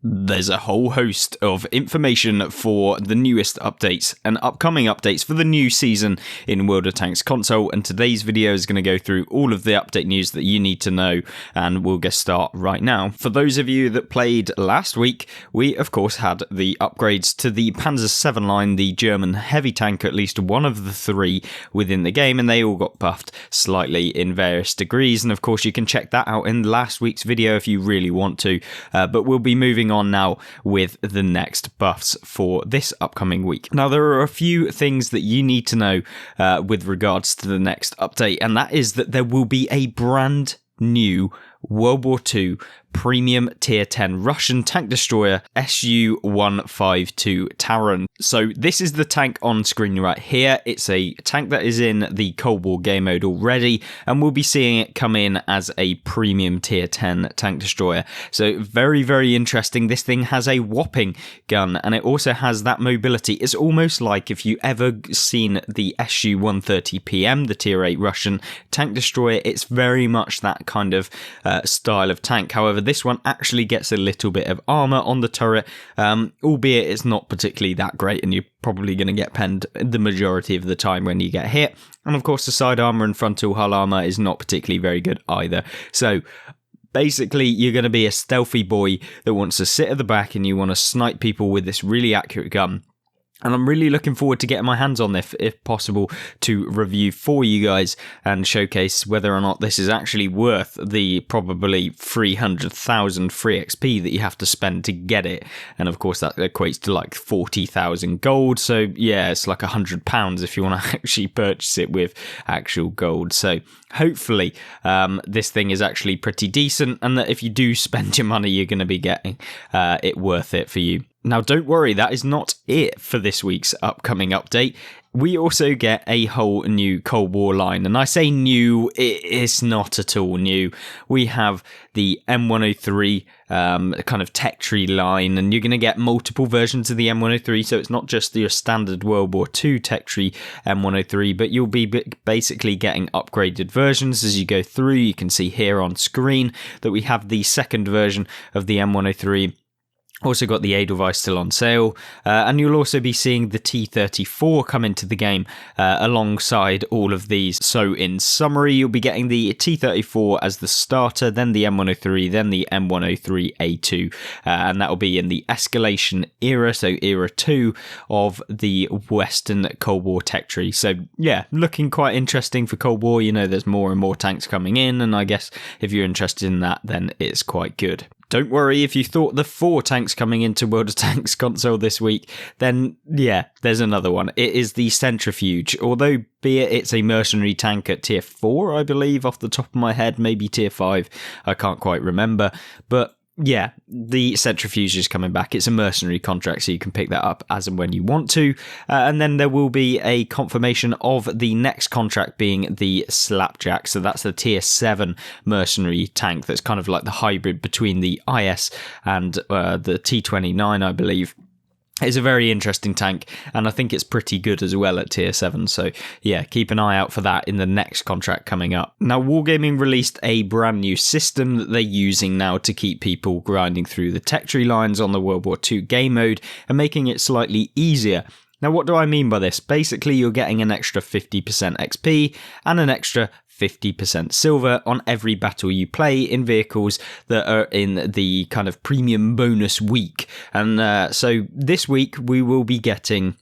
There's a whole host of information for the newest updates and upcoming updates for the new season in World of Tanks console, and today's video is going to go through all of the update news that you need to know, and we'll get started right now. For those of you that played last week, we of course had the upgrades to the Panzer 7 line, the German heavy tank, at least one of the three within the game, and they all got buffed slightly in various degrees, and of course you can check that out in last week's video if you really want to, but we'll be moving on now with the next buffs for this upcoming week. Now, there are a few things that you need to know with regards to the next update, and that is that there will be a brand new World War II premium tier 10 Russian tank destroyer Su-152 Taran. So this is the tank on screen right here. It's a tank that is in the Cold War game mode already, and we'll be seeing it come in as a premium tier 10 tank destroyer. So very, very interesting. This thing has a whopping gun, and it also has that mobility. It's almost like if you ever seen the Su-130 PM, the tier 8 Russian tank destroyer, it's very much that kind of style of tank. However, this one actually gets a little bit of armor on the turret, albeit it's not particularly that great, and you're probably going to get penned the majority of the time when you get hit. And of course, the side armor and frontal hull armor is not particularly very good either. So basically, you're going to be a stealthy boy that wants to sit at the back and you want to snipe people with this really accurate gun. And I'm really looking forward to getting my hands on this, if possible, to review for you guys and showcase whether or not this is actually worth the probably 300,000 free XP that you have to spend to get it. And of course, that equates to like 40,000 gold. So yeah, it's like £100 if you want to actually purchase it with actual gold. So hopefully this thing is actually pretty decent, and that if you do spend your money, you're going to be getting it worth it for you. Now, don't worry, that is not it for this week's upcoming update. We also get a whole new Cold War line, and I say new, it is not at all new. We have the M103 kind of tech tree line, and you're going to get multiple versions of the M103, so it's not just your standard World War II tech tree M103, but you'll be basically getting upgraded versions as you go through. You can see here on screen that we have the second version of the M103. Also got the Edelweiss still on sale, and you'll also be seeing the T-34 come into the game alongside all of these. So in summary, you'll be getting the T-34 as the starter, then the M103, then the M103A2, and that will be in the escalation era, so era 2 of the Western Cold War tech tree. So yeah, looking quite interesting for Cold War. You know, there's more and more tanks coming in, and I guess if you're interested in that, then it's quite good. Don't worry if you thought the 4 tanks coming into World of Tanks console this week, then yeah, there's another one. It is the Centrifuge, although be it it's a mercenary tank at tier 4, I believe, off the top of my head, maybe tier 5, I can't quite remember, but yeah, the Centrifuge is coming back. It's a mercenary contract, so you can pick that up as and when you want to. And then there will be a confirmation of the next contract being the Slapjack. So that's the tier 7 mercenary tank that's kind of like the hybrid between the IS and the T-29, I believe. It's a very interesting tank, and I think it's pretty good as well at tier 7, so yeah, keep an eye out for that in the next contract coming up. Now, Wargaming released a brand new system that they're using now to keep people grinding through the tech tree lines on the World War II game mode and making it slightly easier. Now, what do I mean by this? Basically, you're getting an extra 50% XP and an extra 50% silver on every battle you play in vehicles that are in the kind of premium bonus week. And so this week we will be getting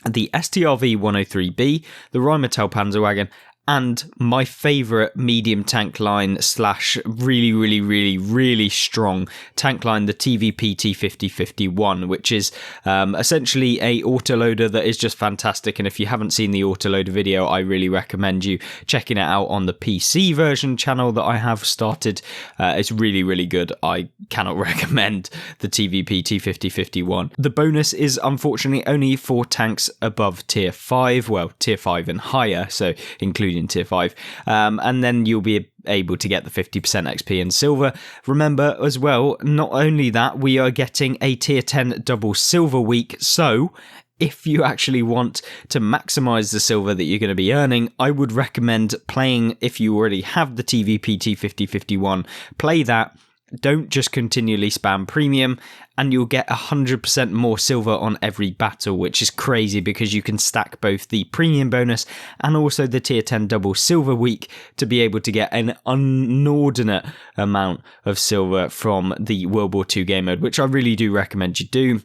the STRV 103B, the Rheinmetall Panzerwagen, and my favourite medium tank line / really strong tank line, the TVP T5051, which is essentially a autoloader that is just fantastic. And if you haven't seen the autoloader video, I really recommend you checking it out on the PC version channel that I have started. It's really good. I cannot recommend the TVP T5051. The bonus is unfortunately only for tanks above tier 5, well, tier 5 and higher, so including tier 5, and then you'll be able to get the 50% XP and silver. Remember as well, not only that, we are getting a tier 10 double silver week, so if you actually want to maximize the silver that you're going to be earning, I would recommend playing, if you already have the TVP T5051, play that don't just continually spam premium, and you'll get 100% more silver on every battle, which is crazy because you can stack both the premium bonus and also the tier 10 double silver week to be able to get an inordinate amount of silver from the World War II game mode, which I really do recommend you do.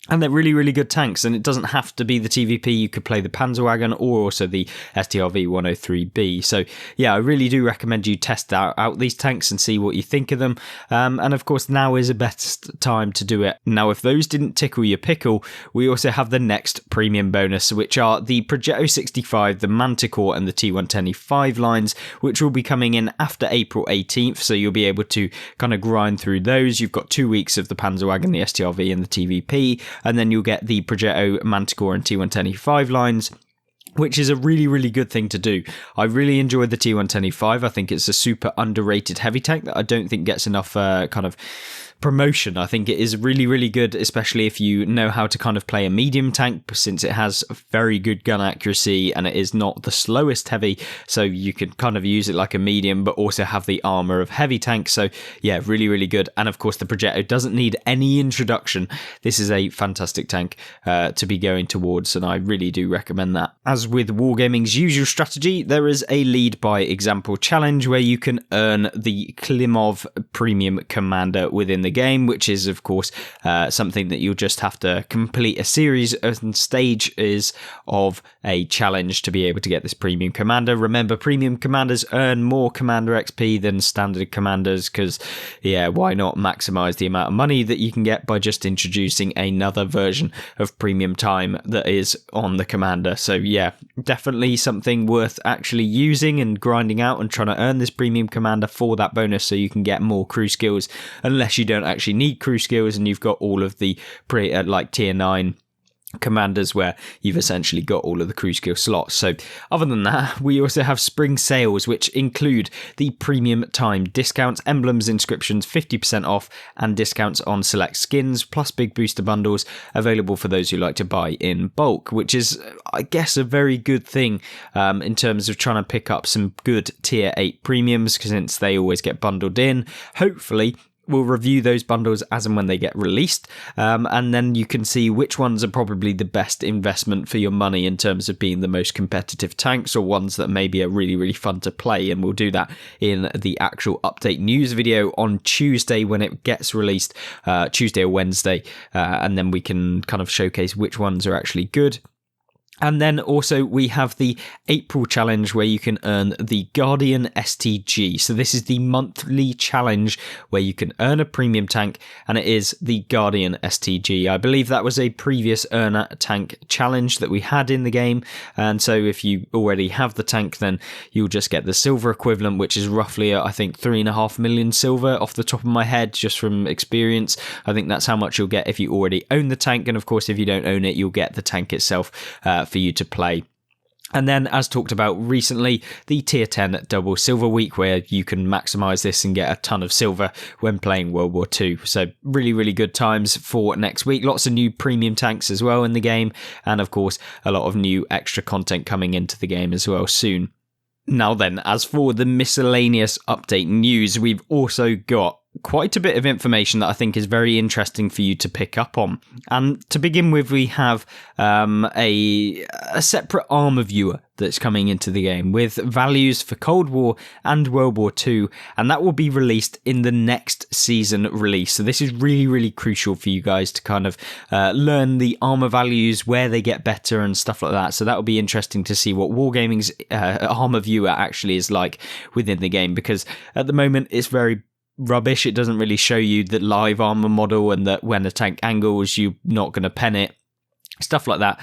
And they're really, really good tanks, and it doesn't have to be the TVP. You could play the Panzerwagen or also the STRV 103B. So, yeah, I really do recommend you test out these tanks and see what you think of them. And, of course, now is the best time to do it. Now, if those didn't tickle your pickle, we also have the next premium bonus, which are the Progetto 65, the Manticore, and the T110E5 lines, which will be coming in after April 18th. So you'll be able to kind of grind through those. You've got 2 weeks of the Panzerwagen, the STRV, and the TVP. And then you'll get the Progetto, Manticore, and T110E5 lines, which is a really, really good thing to do. I really enjoyed the T110E5. I think it's a super underrated heavy tank that I don't think gets enough kind of promotion. I think it is really, really good, especially if you know how to kind of play a medium tank, since it has very good gun accuracy and it is not the slowest heavy, so you can kind of use it like a medium but also have the armor of heavy tanks. So yeah, really, really good. And of course the Progetto doesn't need any introduction. This is a fantastic tank to be going towards, and I really do recommend that. As with Wargaming's usual strategy, there is a lead by example challenge where you can earn the Klimov Premium Commander within the game, which is of course something that you'll just have to complete a series and stages of a challenge to be able to get this premium commander. Remember, premium commanders earn more commander XP than standard commanders because, yeah, why not maximize the amount of money that you can get by just introducing another version of premium time that is on the commander. So yeah, definitely something worth actually using and grinding out and trying to earn this premium commander for that bonus so you can get more crew skills, unless you don't actually need crew skills and you've got all of the like tier 9 commanders where you've essentially got all of the crew skill slots. So other than that, we also have spring sales, which include the premium time discounts, emblems, inscriptions, 50% off, and discounts on select skins, plus big booster bundles available for those who like to buy in bulk, which is, I guess, a very good thing in terms of trying to pick up some good tier 8 premiums, since they always get bundled in. Hopefully we'll review those bundles as and when they get released, and then you can see which ones are probably the best investment for your money in terms of being the most competitive tanks, or ones that maybe are really, really fun to play. And we'll do that in the actual update news video on Tuesday when it gets released, Tuesday or Wednesday, and then we can kind of showcase which ones are actually good. And then also we have the April challenge where you can earn the Guardian STG. So this is the monthly challenge where you can earn a premium tank, and it is the Guardian STG. I believe that was a previous earner tank challenge that we had in the game. And so if you already have the tank, then you'll just get the silver equivalent, which is roughly, I think, 3.5 million silver off the top of my head, just from experience. I think that's how much you'll get if you already own the tank. And of course, if you don't own it, you'll get the tank itself for you to play. And then, as talked about recently, the tier 10 double silver week, where you can maximize this and get a ton of silver when playing World War II. So really, really good times for next week. Lots of new premium tanks as well in the game. And of course, a lot of new extra content coming into the game as well soon. Now then, as for the miscellaneous update news, we've also got quite a bit of information that I think is very interesting for you to pick up on. And to begin with, we have a separate armor viewer that's coming into the game with values for Cold War and World War II, and that will be released in the next season release. So this is really, really crucial for you guys to kind of learn the armor values, where they get better and stuff like that. So that will be interesting to see what Wargaming's armor viewer actually is like within the game, because at the moment it's very rubbish. It doesn't really show you the live armor model, and that when a tank angles, you're not going to pen it. Stuff like that.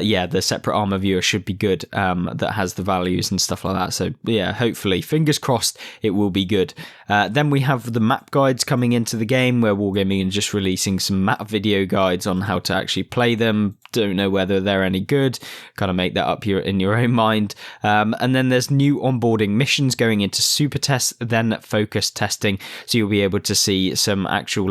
Yeah, the separate armor viewer should be good, that has the values and stuff like that. So yeah, hopefully, fingers crossed, it will be good. Then we have the map guides coming into the game, where Wargaming is just releasing some map video guides on how to actually play them. Don't know whether they're any good. Kind of make that up in your own mind. And then there's new onboarding missions going into super tests, then focus testing. So you'll be able to see some actual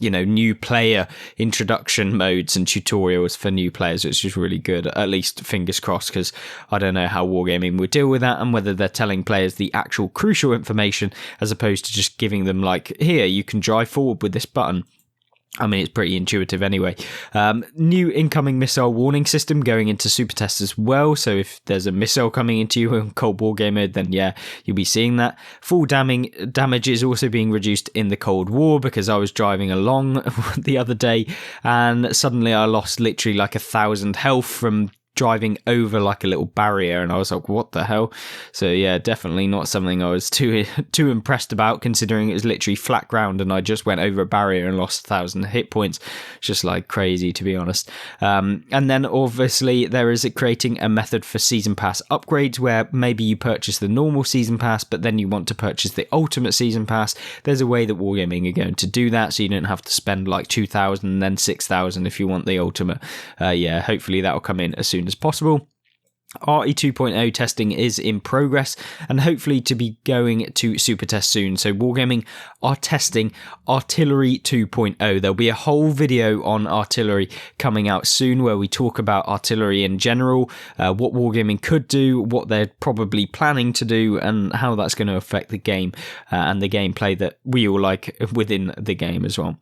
new player introduction modes and tutorials for new players, which is really good. At least fingers crossed, because I don't know how Wargaming will deal with that and whether they're telling players the actual crucial information as opposed to just giving them like, here, you can drive forward with this button. I mean, it's pretty intuitive anyway. New incoming missile warning system going into Super Test as well. So if there's a missile coming into you in Cold War game mode, then yeah, you'll be seeing that. Full damage is also being reduced in the Cold War, because I was driving along the other day and suddenly I lost literally like 1,000 health from driving over like a little barrier, and I was like, what the hell? So yeah, definitely not something I was too impressed about, considering it was literally flat ground and I just went over a barrier and lost 1,000 hit points. Just like crazy, to be honest. And then obviously there is creating a method for season pass upgrades, where maybe you purchase the normal season pass but then you want to purchase the ultimate season pass. There's a way that Wargaming are going to do that, so you don't have to spend like 2,000 and then 6,000 if you want the ultimate. Yeah, hopefully that will come in as soon as possible. RE 2.0 testing is in progress and hopefully to be going to Super Test soon. So Wargaming are testing Artillery 2.0. There'll be a whole video on artillery coming out soon where we talk about artillery in general, what Wargaming could do, what they're probably planning to do, and how that's going to affect the game and the gameplay that we all like within the game as well.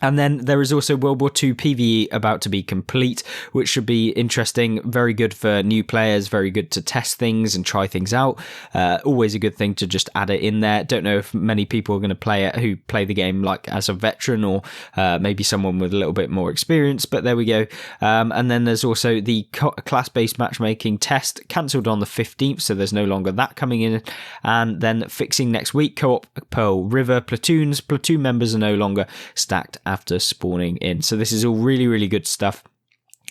And then there is also World War II PvE about to be complete, which should be interesting. Very good for new players, very good to test things and try things out. Always a good thing to just add it in there. Don't know if many people are going to play it who play the game like as a veteran or maybe someone with a little bit more experience, but there we go. And then there's also the class-based matchmaking test cancelled on the 15th, so there's no longer that coming in. And then fixing next week, co-op Pearl River platoons. Platoon members are no longer stacked after spawning in. So this is all really, really good stuff.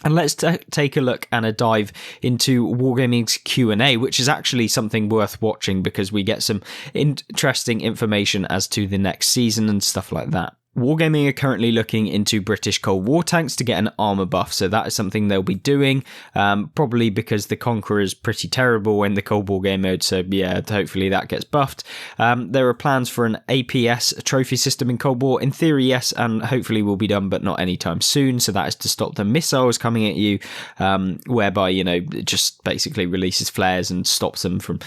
And let's take a look and a dive into Wargaming's Q&A, which is actually something worth watching because we get some interesting information as to the next season and stuff like that. Wargaming are currently looking into British Cold War tanks to get an armour buff, so that is something they'll be doing, probably because the Conqueror is pretty terrible in the Cold War game mode, so yeah, hopefully that gets buffed. There are plans for an APS trophy system in Cold War. In theory, yes, and hopefully will be done, but not anytime soon, so that is to stop the missiles coming at you, whereby, it just basically releases flares and stops them from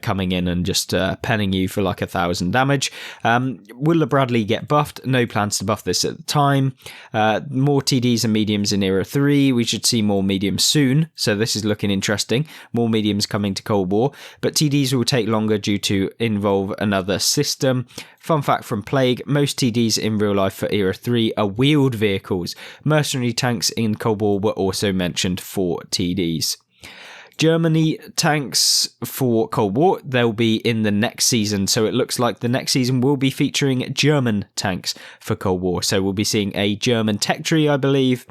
coming in and just penning you for like 1,000 damage. Will the Bradley get buffed? No plans to buff this at the time. More TDs and mediums in Era 3. We should see more mediums soon, so this is looking interesting. More mediums coming to Cold War, but TDs will take longer due to involve another system. Fun fact from Plague, most TDs in real life for Era 3 are wheeled vehicles. Mercenary tanks in Cold War were also mentioned for TDs. Germany tanks for Cold War, they'll be in the next season, so it looks like the next season will be featuring German tanks for Cold War, so we'll be seeing a German tech tree, I believe.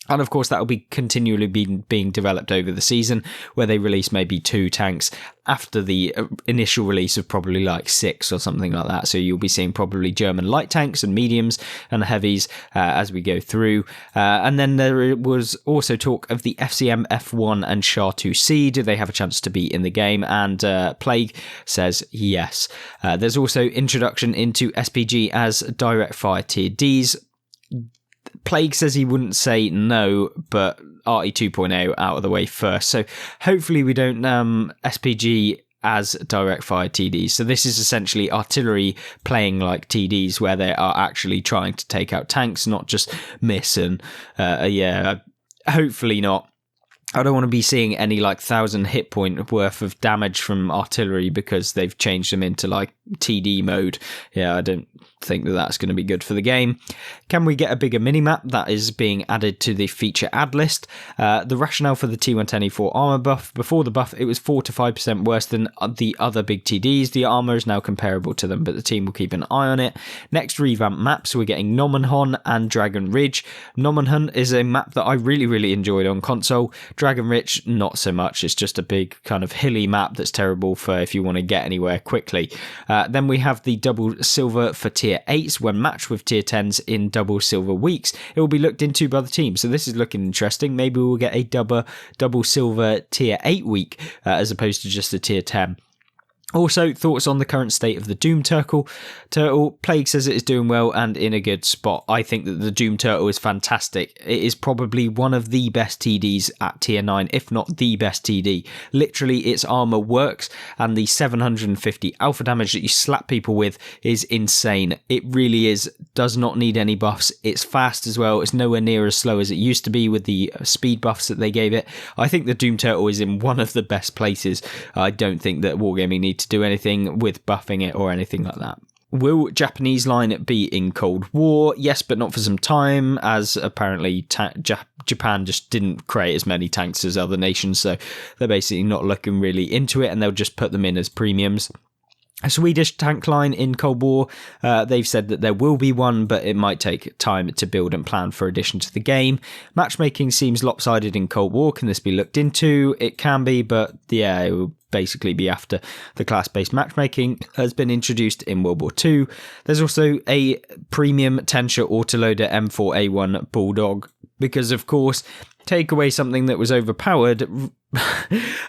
And of course, that will be continually being developed over the season, where they release maybe 2 tanks after the initial release of probably like 6 or something like that. So you'll be seeing probably German light tanks and mediums and heavies as we go through. And then there was also talk of the FCM F1 and Char 2C. Do they have a chance to be in the game? And Plague says yes. There's also introduction into SPG as direct fire tier Ds. Plague says he wouldn't say no, but RE 2.0 out of the way first. So hopefully we don't SPG as direct fire TDs. So this is essentially artillery playing like TDs, where they are actually trying to take out tanks, not just miss. And hopefully not. I don't want to be seeing any like 1,000 hit point worth of damage from artillery because they've changed them into like TD mode. Yeah, I don't think that that's going to be good for the game. Can we get a bigger minimap? That is being added to the feature ad list. The rationale for the T110E4 armor buff, before the buff it was 4 to 5% worse than the other big TDs. The armor is now comparable to them, but the team will keep an eye on it. Next revamp maps, we're getting Nomonhon and Dragon Ridge. Nomonhon is a map that I really enjoyed on console. Dragon Ridge, not so much. It's just a big kind of hilly map that's terrible for if you want to get anywhere quickly. Then we have the double silver for tier 8s when matched with tier 10s in double silver weeks. It will be looked into by the team, so this is looking interesting. Maybe we'll get a double silver tier 8 week as opposed to just a tier 10. Also, thoughts on the current state of the Doom Turtle. Plague says it is doing well and in a good spot. I think that the Doom Turtle is fantastic. It is probably one of the best TDs at tier 9, if not the best TD. Literally, its armor works, and the 750 alpha damage that you slap people with is insane. It really is. Does not need any buffs. It's fast as well. It's nowhere near as slow as it used to be with the speed buffs that they gave it. I think the Doom Turtle is in one of the best places. I don't think that Wargaming need to do anything with buffing it or anything like that. Will Japanese line be in Cold War? Yes, but not for some time, as apparently Japan just didn't create as many tanks as other nations, so they're basically not looking really into it, and they'll just put them in as premiums. A Swedish tank line in Cold War, they've said that there will be one, but it might take time to build and plan for addition to the game. Matchmaking seems lopsided in Cold War. Can this be looked into? It can be, but yeah, it will basically be after the class-based matchmaking has been introduced in World War II. There's also a premium Tensure autoloader M4A1 Bulldog, because of course, take away something that was overpowered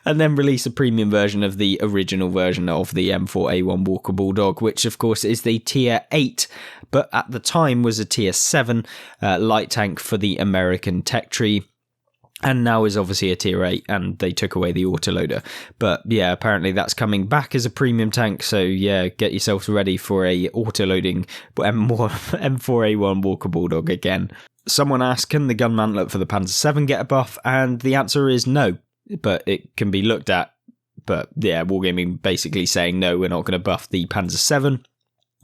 and then release a premium version of the original version of the M4A1 Walker Bulldog, which of course is the tier 8, but at the time was a tier 7 light tank for the American tech tree. And now is obviously a tier 8, and they took away the autoloader. But yeah, apparently that's coming back as a premium tank, so yeah, get yourselves ready for a autoloading M4A1 Walker Bulldog again. Someone asked, can the gun mantlet for the Panzer 7 get a buff? And the answer is no, but it can be looked at. But yeah, Wargaming basically saying no, we're not going to buff the Panzer 7.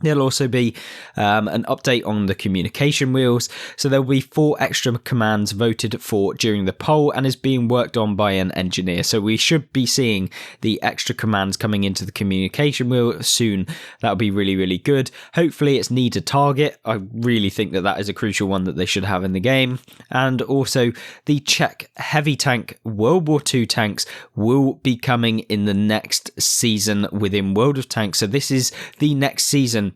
There'll also be an update on the communication wheels. So there'll be 4 extra commands voted for during the poll and is being worked on by an engineer. So we should be seeing the extra commands coming into the communication wheel soon. That'll be really, really good. Hopefully it's need to target. I really think that that is a crucial one that they should have in the game. And also the Czech heavy tank World War II tanks will be coming in the next season within World of Tanks. So this is the next season.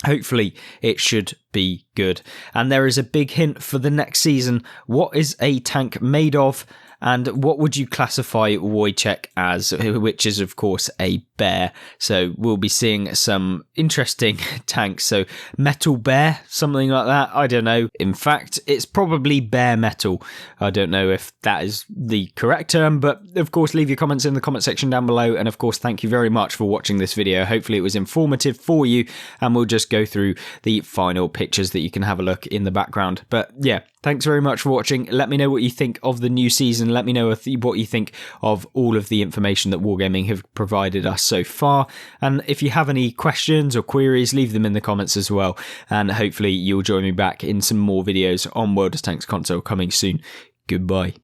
Hopefully it should be good. And there is a big hint for the next season. What is a tank made of? And what would you classify Wojciech as, which is of course a bear. So we'll be seeing some interesting tanks. So metal bear, something like that. I don't know. In fact, it's probably bare metal. I don't know if that is the correct term, but of course leave your comments in the comment section down below. And of course, thank you very much for watching this video. Hopefully it was informative for you, and we'll just go through the final pictures that you can have a look in the background. But yeah, thanks very much for watching. Let me know what you think of the new season. Let me know what you think of all of the information that Wargaming have provided us so far. And if you have any questions or queries, leave them in the comments as well. And hopefully you'll join me back in some more videos on World of Tanks console coming soon. Goodbye.